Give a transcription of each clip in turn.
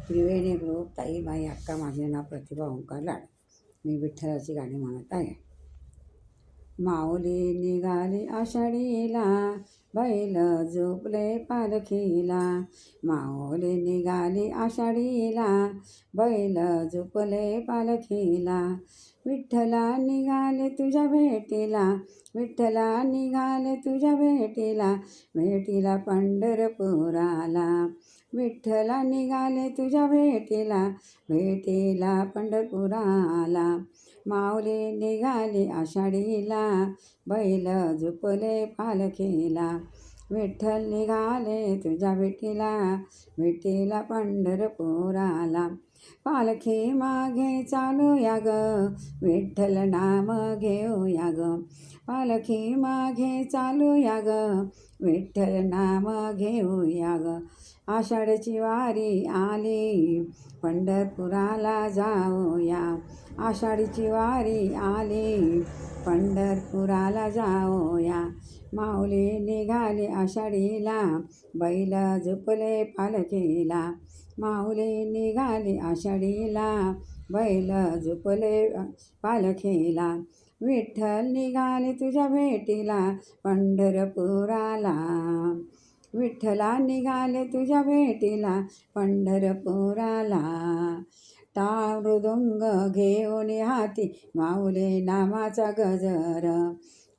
त्रिवेणी group ताई बाई अक्का. माझे नाव प्रतिभा ओंकार लाड. मी विठ्ठलाची गाणी म्हणत आहे. माऊली निघाली आषाढीला, बैल झोपले पालखीला. माऊली निघाली आषाढीला, बैल झोपले पालखीला. विठ्ठला निघाले तुझ्या भेटीला, विठ्ठला निघाले तुझ्या भेटीला. भेटीला पंढरपुराला, विठ्ठला निघाले तुझ्या भेटीला. भेटीला पंढरपुराला. माऊली निघाली आषाढीला, बैल झोपले पालखीला. विठ्ठल निघाले तुझ्या भेटीला, भेटीला पंढरपुराला. पालखी मागे चालूया ग, विठ्ठल नाम घेऊया ग. पालखी मागे चालूया ग, विठ्ठल नाम घेऊया ग. आषाढची वारी आली, पंढरपुराला जाऊया. आषाढीची वारी आली, पंढरपुराला जाऊया. माऊली निघाली आषाढीला, बैल झोपले पालखीला. माऊली निघाली आषाढीला, बैल झोपले पालखीला. विठ्ठल निघाले तुझ्या भेटीला, पंढरपुराला. विठ्ठला निघाले तुझ्या भेटीला, पंढरपुराला. टाळ मृदुंग घेऊन हाती, माऊली नामाचा गजर.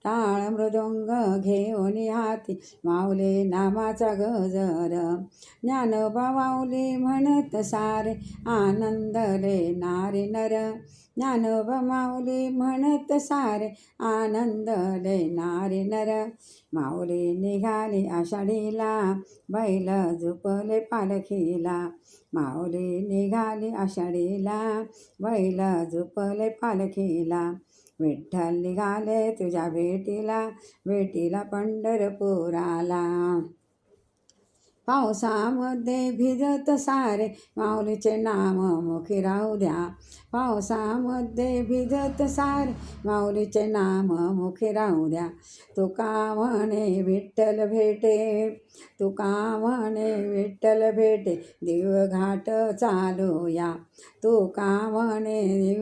टाळ मृदुंग घेऊन हाती, माऊली नामाचा गजर. ज्ञानोबा माऊली म्हणत सारे, आनंदले नारी नर. ज्ञानोबा माऊली म्हणत सारे, आनंदले नारी नर. माऊली निघाली आषाढीला, बैल झोपले पालखीला. माऊली निघाली आषाढीला, बैल झोपले पालखीला. विठ्ठल निघाले तुझ्या भेटीला, भेटीला पंढरपुराला. पावसामध्ये भिजत सारे, माऊलीचे नाम मुखी राहू द्या. पावसामध्ये भिजत सारे, माऊलीचे नाम मुखी राहू द्या. तुका म्हणे विठ्ठल भेटे, तुका म्हणे विठ्ठल भेटे, दिव्य घाट चालूया. तुका म्हणे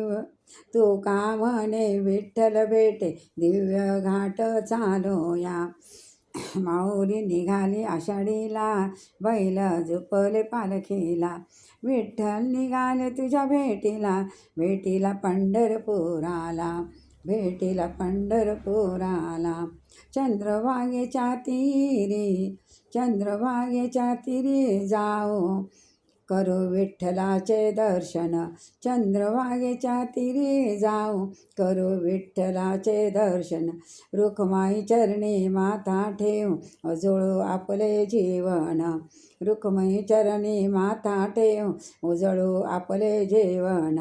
तुका म्हणे विठ्ठल भेटे, दिव्य घाट चालूया. माऊली निघाली आषाढीला, बैल झोपले पालखीला. विठ्ठल निघाले तुझ्या भेटीला, भेटीला पंढरपुराला. भेटीला पंढरपुराला. चंद्रभागेच्या तीरी, चंद्रभागेच्या तीरी जाऊ, करू विठ्ठलाचे दर्शन. चंद्रभागेच्या तीरी जाऊ, करू विठ्ठलाचे दर्शन. रुक्माई चरणी माथा ठेवू, उजळू आपले जीवन. रुक्माई चरणी माथा ठेवू, उजळू आपले जीवन.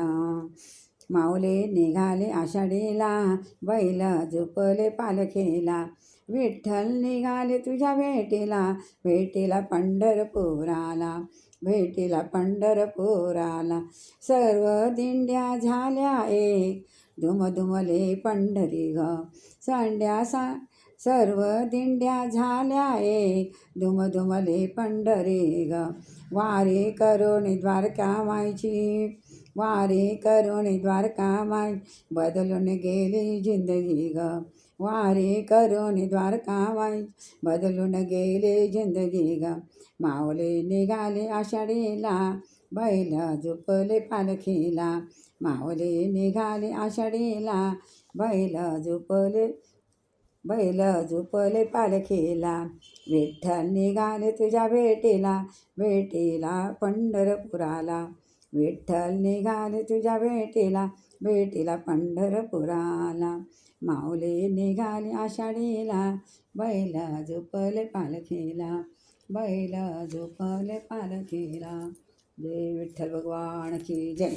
माऊली निघाली आषाढीला, बैल झोपले पालखीला. विठ्ठल निघाले तुझ्या भेटीला, भेटीला पंढरपुराला. भेटीला पंढरपुराला. सर्व दिंड्या झाल्या एक, धुमधुमले पंढरी ग. सर्व दिंड्या झाल्या एक, धुमधुमले पंढरी ग. वारी करून द्वारका मायची, वारी करून द्वारका माय, बदलून गेली जिंदगी ग. वारी करून द्वारका माय, बदलून गेली जिंदगी ग. माऊली निघाली आषाढीला, बैल झोपले पालखीला. माऊली निघाली आषाढीला, बैल झोपले पालखीला. विठ्ठल निघाले तुझ्या भेटीला, भेटीला पंढरपुराला. विठ्ठल निघाले तुझ्या भेटीला, भेटीला पंढरपुराला. माऊली निघाली आषाढीला, बैल झोपले पालखीला. बैल झोपले पालखीला. जय विठ्ठल भगवान की जय.